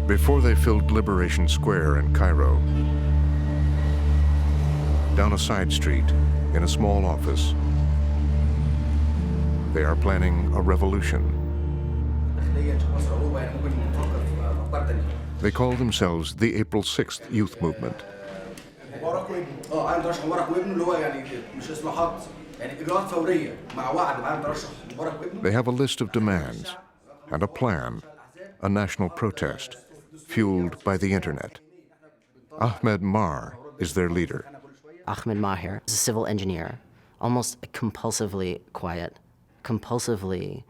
Before they filled Liberation Square in Cairo, down a side street, in a small office, they are planning a revolution. They call themselves the April 6th Youth Movement. They have a list of demands and a plan, a national protest, fueled by the internet. Ahmed Mar is their leader. Ahmed Maher is a civil engineer, almost compulsively quiet, compulsively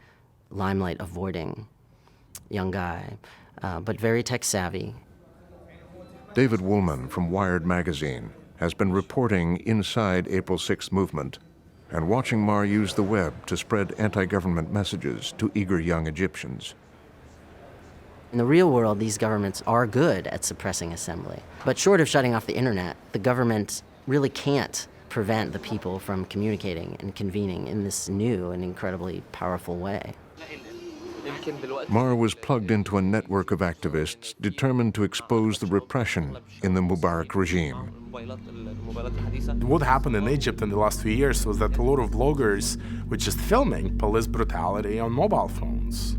limelight avoiding young guy, but very tech savvy. David Woolman from Wired magazine has been reporting inside April 6th movement and watching Mar use the web to spread anti-government messages to eager young Egyptians. In the real world, these governments are good at suppressing assembly. But short of shutting off the internet, the government really can't prevent the people from communicating and convening in this new and incredibly powerful way. Mar was plugged into a network of activists determined to expose the repression in the Mubarak regime. What happened in Egypt in the last few years was that a lot of bloggers were just filming police brutality on mobile phones.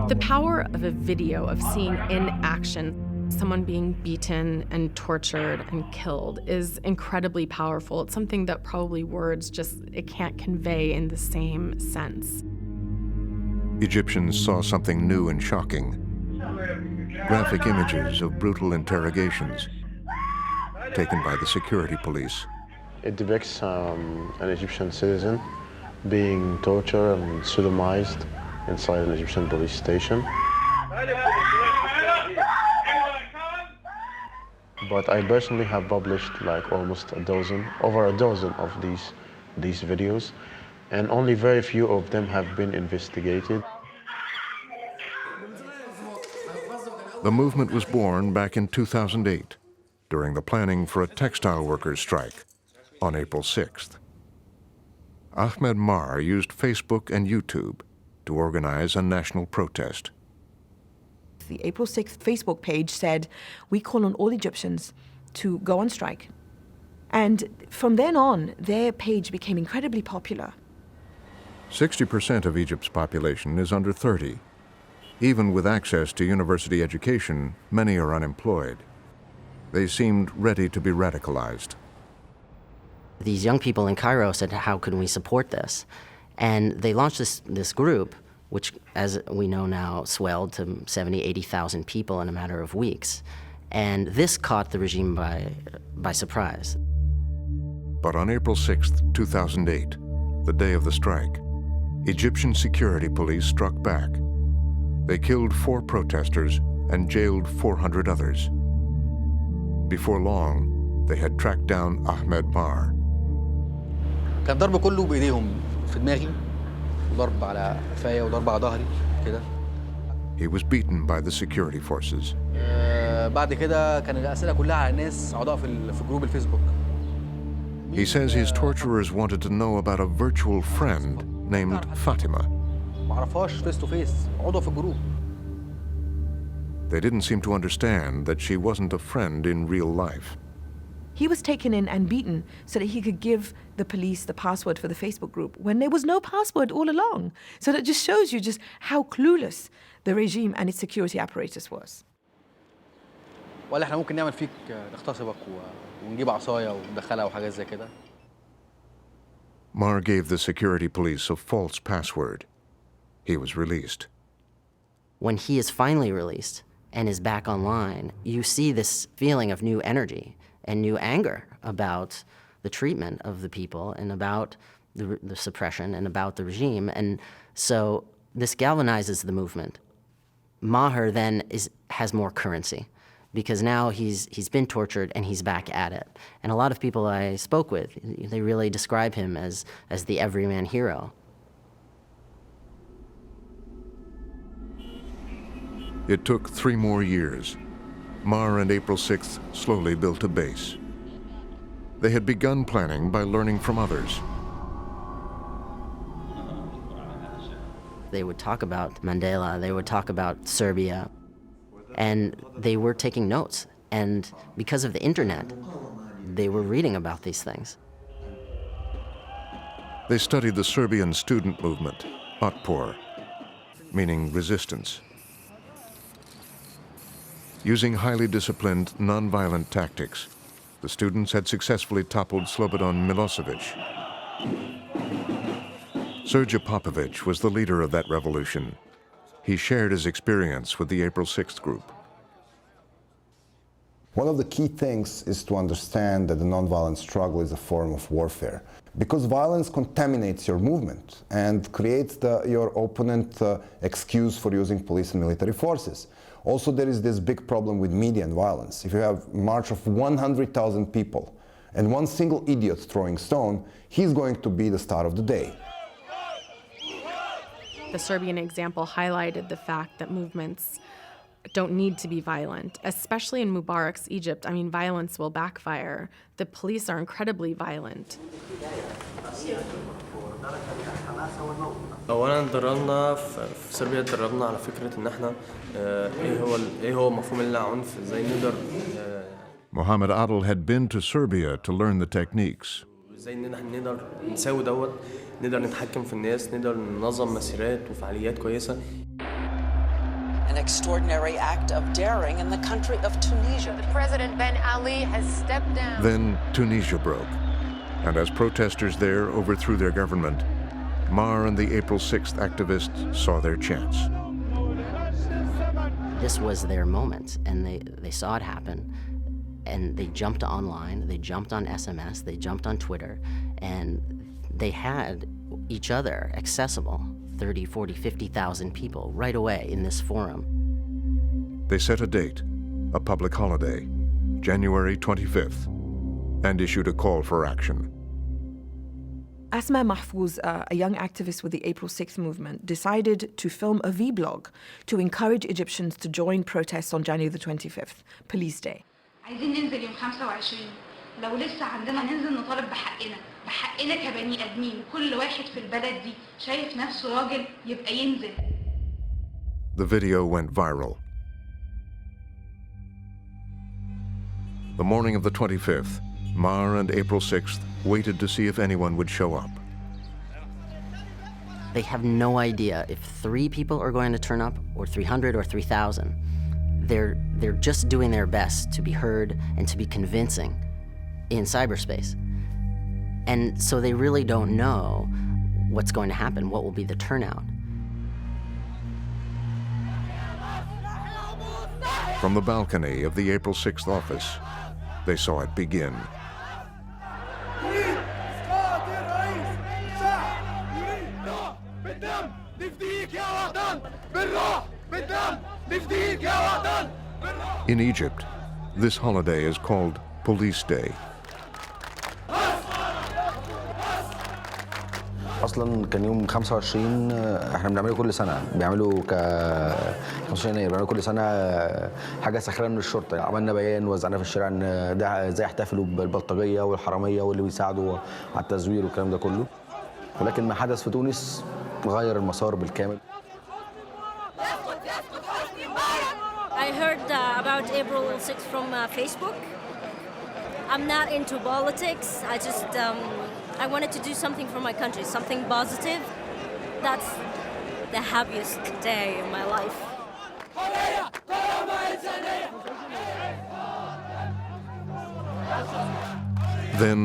The power of a video of seeing in action someone being beaten and tortured and killed is incredibly powerful. It's something that probably words it can't convey in the same sense. Egyptians saw something new and shocking. Graphic images of brutal interrogations taken by the security police. It depicts an Egyptian citizen being tortured and sodomized inside an Egyptian police station. But I personally have published like almost over a dozen of these videos, and only very few of them have been investigated. The movement was born back in 2008 during the planning for a textile workers' strike on April 6th. Ahmed Mar used Facebook and YouTube to organize a national protest. The April 6th Facebook page said, "We call on all Egyptians to go on strike." And from then on, their page became incredibly popular. 60% of Egypt's population is under 30. Even with access to university education, many are unemployed. They seemed ready to be radicalized. These young people in Cairo said, how can we support this? And they launched this group, which, as we know now, swelled to 70, 80,000 people in a matter of weeks. And this caught the regime by surprise. But on April 6th, 2008, the day of the strike, Egyptian security police struck back. They killed 4 protesters and jailed 400 others. Before long, they had tracked down Ahmed Mar. كان ضرب كله بإيديهم في دماغي وضرب على قفايا وضرب على ظهري كده. He was beaten by the security forces. بعد كده كان الأسئلة كلها على ناس أعضاء في جروب الفيسبوك. He says his torturers wanted to know about a virtual friend named Fatima. ما عرفهاش فيس تو فيس، عضو في الجروب. They didn't seem to understand that she wasn't a friend in real life. He was taken in and beaten so that he could give the police the password for the Facebook group when there was no password all along. So that just shows you just how clueless the regime and its security apparatus was. ولا احنا ممكن نعمل فيك نغتصبك ونجيب عصاية وندخلها وحاجات زي كده. Mar gave the security police a false password. He was released. When he is finally released and is back online, you see this feeling of new energy and new anger about the treatment of the people and about the suppression and about the regime. And so this galvanizes the movement. Maher then has more currency because now he's been tortured and he's back at it. And a lot of people I spoke with, they really describe him as the everyman hero. It took 3 more years. Mar and April 6th slowly built a base. They had begun planning by learning from others. They would talk about Mandela, they would talk about Serbia, and they were taking notes. And because of the internet, they were reading about these things. They studied the Serbian student movement, otpor, meaning resistance. Using highly disciplined, nonviolent tactics, the students had successfully toppled Slobodan Milosevic. Srđa Popović was the leader of that revolution. He shared his experience with the April 6th group. One of the key things is to understand that the nonviolent struggle is a form of warfare, because violence contaminates your movement and creates your opponent excuse for using police and military forces. Also, there is this big problem with media and violence. If you have a march of 100,000 people and one single idiot throwing stone, he's going to be the star of the day. The Serbian example highlighted the fact that movements don't need to be violent, especially in Mubarak's Egypt. I mean, violence will backfire. The police are incredibly violent. اولا دربنا في صربيا دربنا على فكره ان احنا ايه هو مفهوم العنف ازاي نقدر Mohammed Adel had been to Serbia to learn the techniques. ازاي ان احنا نقدر نساوي نقدر نتحكم في الناس نقدر ننظم مسيرات وفعاليات كويسه. An extraordinary act of daring in the country of Tunisia. The President Ben Ali has stepped down. Then Tunisia broke, and as protesters there overthrew their government, Mar and the April 6th activists saw their chance. This was their moment, and they saw it happen, and they jumped online, they jumped on SMS, they jumped on Twitter, and they had each other accessible, 30, 40, 50,000 people right away in this forum. They set a date, a public holiday, January 25th, and issued a call for action. Asma Mahfouz, a young activist with the April 6th movement, decided to film a vlog to encourage Egyptians to join protests on January the 25th, Police Day. عايزين ننزل يوم 25 لو لسه عندنا ننزل نطالب بحقنا كبني ادمين كل واحد في البلد دي شايف نفسه راجل يبقى ينزل. The video went viral. The morning of the 25th, Mar and April 6th waited to see if anyone would show up. They have no idea if 3 people are going to turn up or 300 or 3,000. They're just doing their best to be heard and to be convincing in cyberspace. And so they really don't know what's going to happen, what will be the turnout. From the balcony of the April 6th office, they saw it begin. In Egypt, this holiday is called Police Day. اصلا كان يوم 25 احنا بنعمله كل سنه بيعملوا 25 يناير بيعملوا كل سنه حاجه ساخره من الشرطه عملنا بيان وزعناه في الشارع ان ده ازاي يحتفلوا بالبلطجيه والحراميه واللي بيساعدوا على التزوير والكلام ده كله ولكن ما حدث في تونس غير المسار بالكامل. I heard about April 6th from Facebook. I'm not into politics. I wanted to do something for my country, something positive. That's the happiest day in my life. Then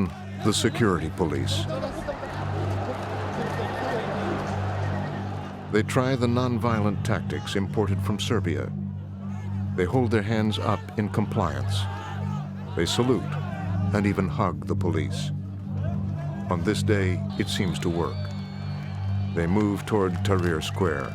the security police. They try the nonviolent tactics imported from Serbia. They hold their hands up in compliance. They salute and even hug the police. On this day, it seems to work. They move toward Tahrir Square.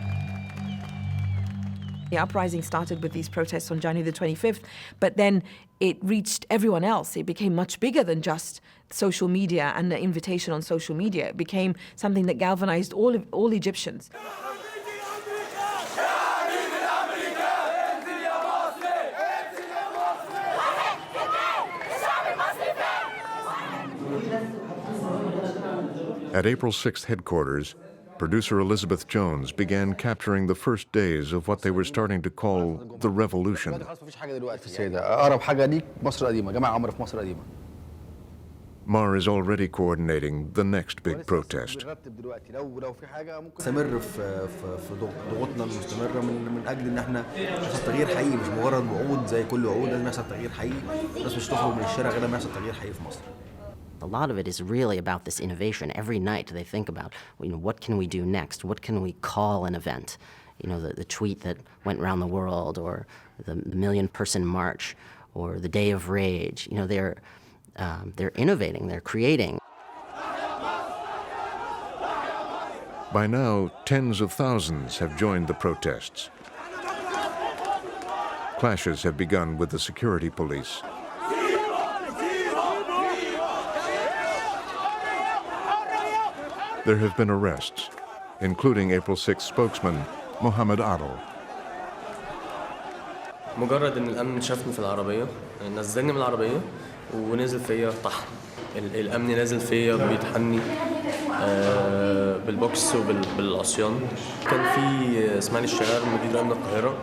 The uprising started with these protests on January the 25th, but then it reached everyone else. It became much bigger than just social media and the invitation on social media. It became something that galvanized all Egyptians. At April 6th headquarters, producer Elizabeth Jones began capturing the first days of what they were starting to call the revolution. Mar is already coordinating the next big protest. A lot of it is really about this innovation. Every night they think about, what can we do next? What can we call an event? The tweet that went around the world, or the million-person march, or the Day of Rage. They're innovating, they're creating. By now, tens of thousands have joined the protests. Clashes have begun with the security police. There have been arrests, including April 6 spokesman Mohammed Adel. مجرد ان الامن شافني في العربيه نزلني من العربيه ونزل فيا طحن الامن نازل فيا بيطحني بالبوكس وبالعصيان كان في اسماعيل الشغال مدير امن القاهره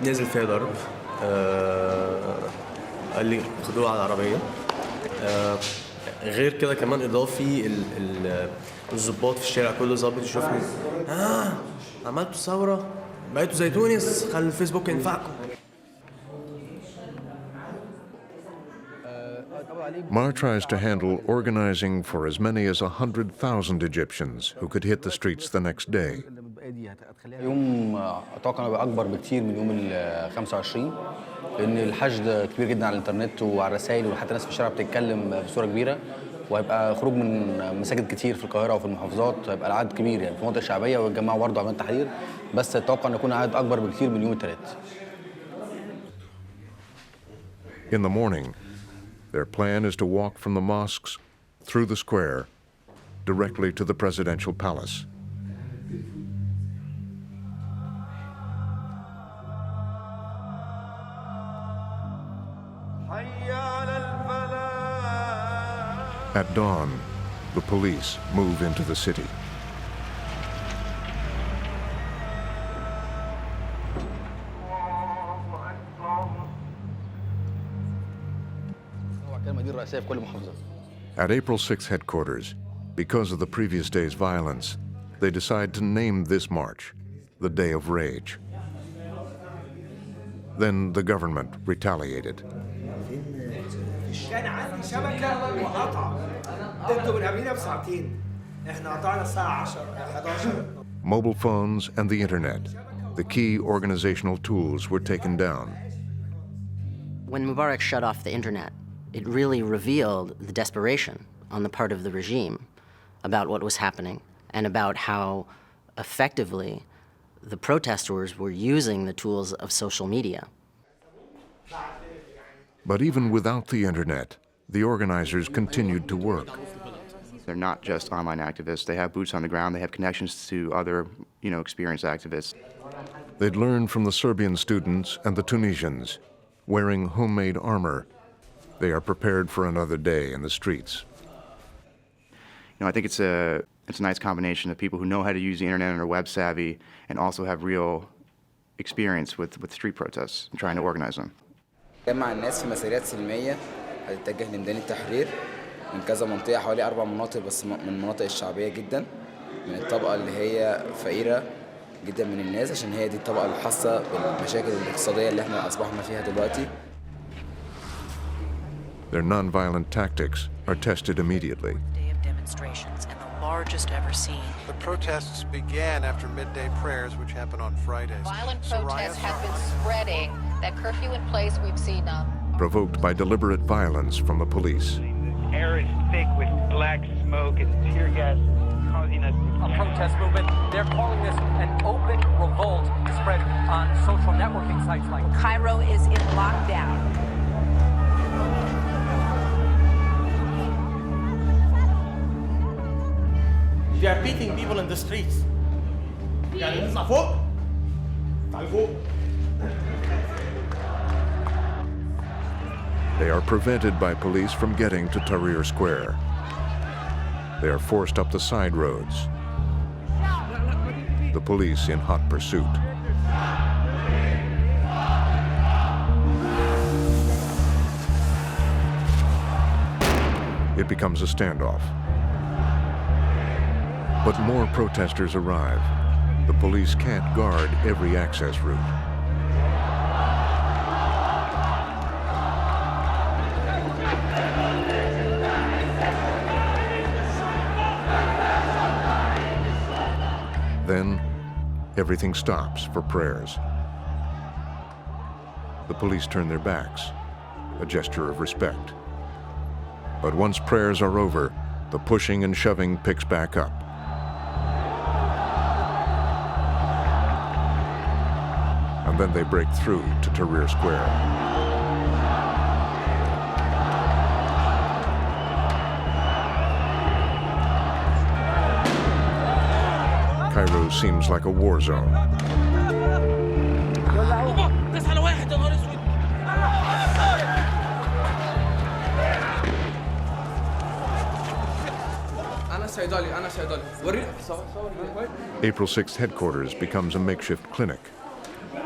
نزل فيا ضرب قال لي خدوه على العربيه غير كده كمان اضافي الضباط في الشارع كله ظابط يشوفني عملتوا ثوره بقيتوا زي تونس خلي الفيسبوك ينفعكم. Mar tries to handle organizing for as many as 100,000 Egyptians who could hit the streets the next day. يوم اتوقع انه اكبر بكتير من يوم ال 25 لان الحشد كبير جدا على الانترنت وعلى الرسائل وحتى الناس في الشارع بتتكلم بصوره كبيره وهيبقى خروج من مساجد كتير في القاهره وفي المحافظات هيبقى العدد كبير في مناطق شعبيه ويتجمعوا برضه عمليات تحرير بس اتوقع ان يكون عدد اكبر بكتير من يوم الثلاث. In the morning, their plan is to walk from the mosques through the square directly to the presidential palace. At dawn, the police move into the city. At April 6 headquarters, because of the previous day's violence, they decide to name this march the Day of Rage. Then the government retaliated. Mobile phones and the internet, the key organizational tools, were taken down. When Mubarak shut off the internet, it really revealed the desperation on the part of the regime about what was happening and about how effectively the protesters were using the tools of social media. But even without the internet, the organizers continued to work. They're not just online activists. They have boots on the ground. They have connections to other, experienced activists. They'd learned from the Serbian students and the Tunisians. Wearing homemade armor, they are prepared for another day in the streets. I think it's a nice combination of people who know how to use the internet and are web savvy and also have real experience with street protests and trying to organize them. جمع الناس في مسيرات سلمية هتتجه لميدان التحرير من كذا منطقة حوالي 4 مناطق بس من المناطق الشعبية جدا من الطبقة اللي هي فقيرة جدا من الناس عشان هي دي الطبقة اللي حاسة بالمشاكل الاقتصادية اللي احنا أصبحنا فيها دلوقتي. Their nonviolent tactics are tested immediately. Day of demonstrations and the largest ever seen. The protests began after midday prayers, which happened on Fridays. Violent protests have been spreading. That curfew in place, we've seen provoked by deliberate violence from the police. The air is thick with black smoke and tear gas causing a protest movement. They're calling this an open revolt to spread on social networking sites like Cairo is in lockdown. They are beating people in the streets. They are prevented by police from getting to Tahrir Square. They are forced up the side roads. the police in hot pursuit. It becomes a standoff. But more protesters arrive. The police can't guard every access route. Then, everything stops for prayers. The police turn their backs, a gesture of respect. But once prayers are over, the pushing and shoving picks back up. And then they break through to Tahrir Square. Cairo seems like a war zone. April 6th headquarters becomes a makeshift clinic.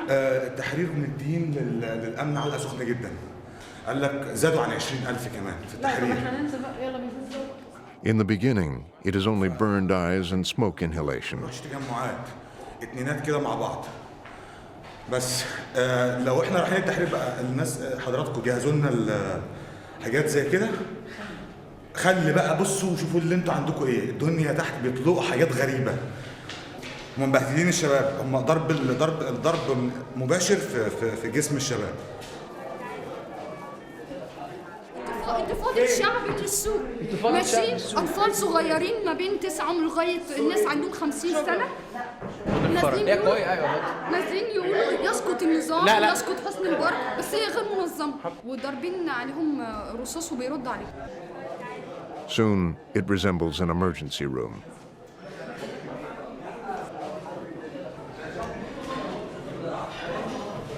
التحرير من الدين للأمن علقة سخنة جدا. قال لك زادوا عن 20,000 كمان في التحرير. In the beginning, it is only burned eyes and smoke inhalation. مش تجمعات اتنينات كده مع بعض. بس لو احنا رايحين التحرير بقى الناس حضراتكم جهزوا لنا حاجات زي كده. خلي بقى بصوا وشوفوا اللي انتوا عندكم ايه. الدنيا تحت بيطلقوا حاجات غريبة. هم مبهدلين الشباب، هم ضرب مباشر في جسم الشباب. انتفاضة شعب للسوق ماشي، أطفال صغيرين ما بين 9 لغاية الناس عندهم 50 سنة نازلين يقولوا يسقط النظام ويسقط حسني مبارك، بس هي غير منظمة وضاربين عليهم رصاص وبيرد عليهم. Soon, it resembles an emergency room.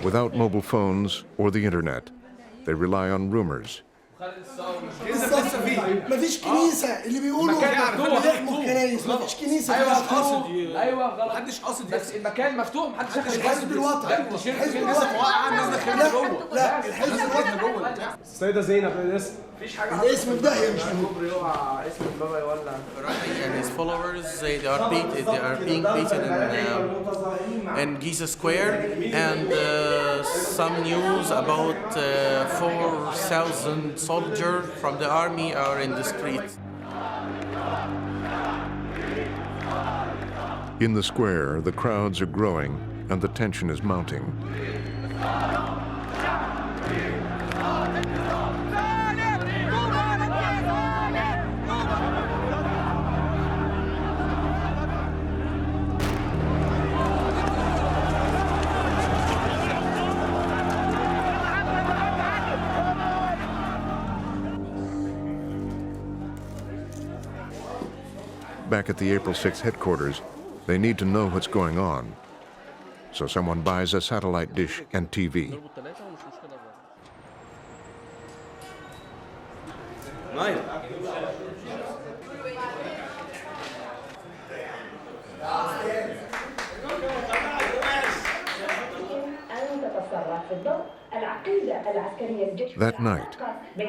Without mobile phones or the internet, they rely on rumors. مفيش كنيسة اللي بيقولوا بيحموا الكنايس، مفيش كنيسة. ايوه محدش قاصد بس المكان مفتوح محدش داخل الحزب الوطني. الحزب الوطني لا الحزب الوطني جوه. السيدة زينب الاسم مفيش حاجة. الاسم ده هي مش اسم البابا يولع. And his followers they are being beaten in Giza Square, and some news about 4,000 soldiers from the army are in the streets. In the square, the crowds are growing and the tension is mounting. Back at the April 6th headquarters, they need to know what's going on. So someone buys a satellite dish and TV. That night,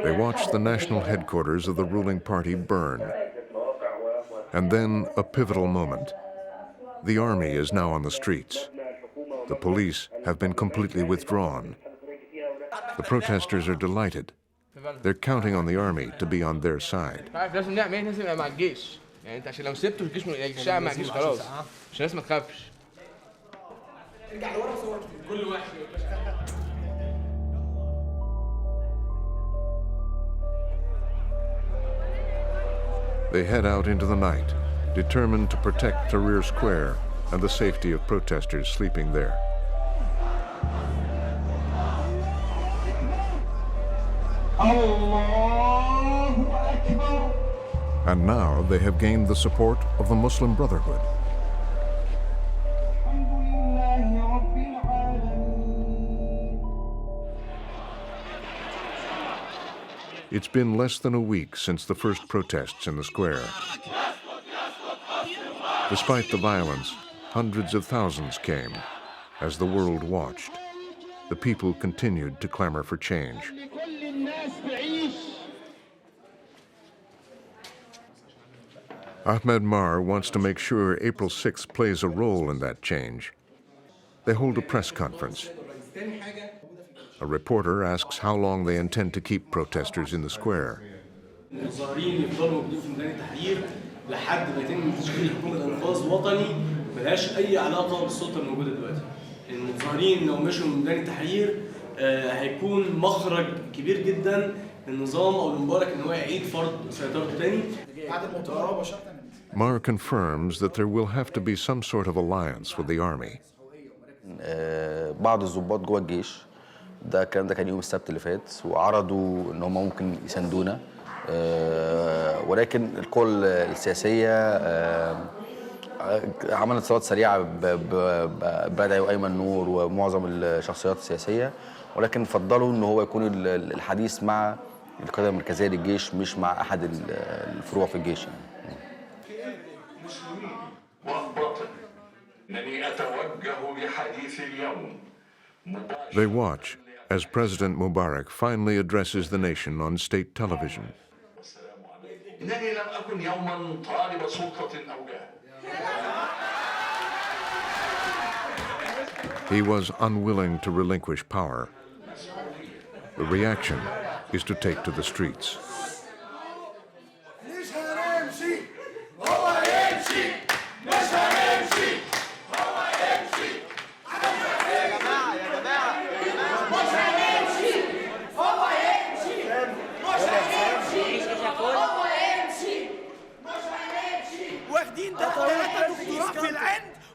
they watch the national headquarters of the ruling party burn. And then a pivotal moment. The army is now on the streets. The police have been completely withdrawn. The protesters are delighted. They're counting on the army to be on their side. لازم نبقى مع الجيش. يعني انت عشان لو سبته الشعب مع الجيش خلاص. عشان الناس ما تخافش. ارجع لورا وصور كل واحد. They head out into the night, determined to protect Tahrir Square and the safety of protesters sleeping there. And now they have gained the support of the Muslim Brotherhood. It's been less than a week since the first protests in the square. Despite the violence, hundreds of thousands came as the world watched. The people continued to clamor for change. Ahmed Mar wants to make sure April 6th plays a role in that change. They hold a press conference. A reporter asks how long they intend to keep protesters in the square. المظاهرين يفضلوا موجودين في ميدان التحرير لحد ما يتم تشكيل حكومة إنقاذ وطني ملهاش أي علاقة بالسلطة الموجودة دلوقتي. المظاهرين لو مشوا من ميدان التحرير هيكون مخرج كبير جدا للنظام أو لمبارك إن هو يعيد فرض سيطرته تاني. Mar confirms that there will have to be some sort of alliance with the army. بعض الضباط جوه الجيش ده كان يوم السبت اللي فات وعرضوا ان هم ممكن يساندونا ولكن القوى السياسيه عملت صلات سريعه ببدعي وايمن نور ومعظم الشخصيات السياسيه ولكن فضلوا ان هو يكون الحديث مع القياده المركزيه للجيش مش مع احد الفروع في الجيش يعني. They watch as President Mubarak finally addresses the nation on state television. He was unwilling to relinquish power. The reaction is to take to the streets.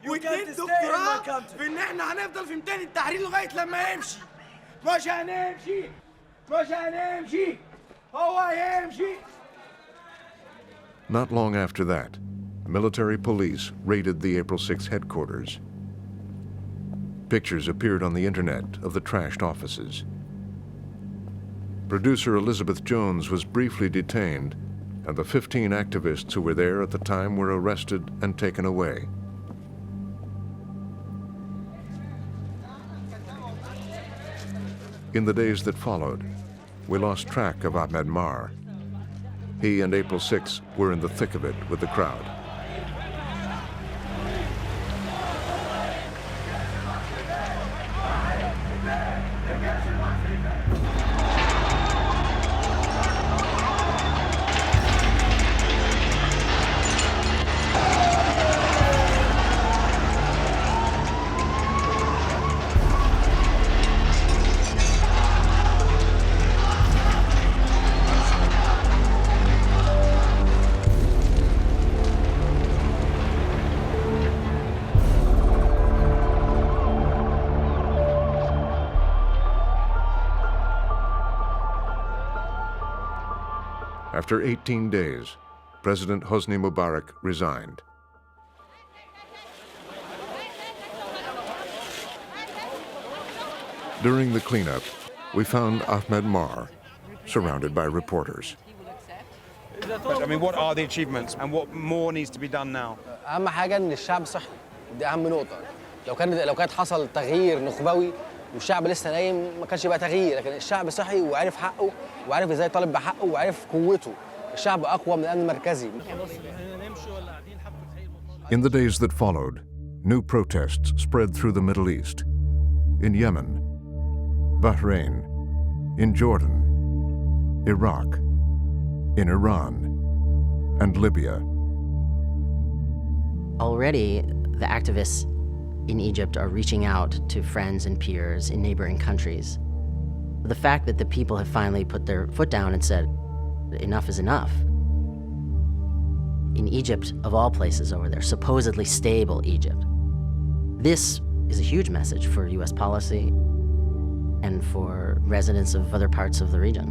واثنين دكتوراه في ان احنا هنفضل في ميدان التحرير لغايه لما يمشي. مش هنمشي مش هنمشي هو هيمشي. Not long after that, military police raided the April 6 headquarters. Pictures appeared on the internet of the trashed offices. Producer Elizabeth Jones was briefly detained, and the 15 activists who were there at the time were arrested and taken away. In the days that followed, we lost track of Ahmed Mar. He and April 6 were in the thick of it with the crowd. After 18 days, President Hosni Mubarak resigned. During the cleanup, we found Ahmed Mar surrounded by reporters. I mean, what are the achievements and what more needs to be done now? أهم حاجة إن الشعب صحي، دي أهم نقطة. لو كانت حصل تغيير نخبوي والشعب لسه نايم ما كانش يبقى تغيير، لكن الشعب صحي وعرف حقه وعرف ازاي يطالب بحقه وعرف قوته. الشعب أقوى من الأمن المركزي. In the days that followed, new protests spread through the Middle East. In Yemen, Bahrain, in Jordan, Iraq, in Iran, and Libya. Already, the activists in Egypt are reaching out to friends and peers in neighboring countries. The fact that the people have finally put their foot down and said, enough is enough. In Egypt, of all places over there, supposedly stable Egypt. This is a huge message for US policy and for residents of other parts of the region.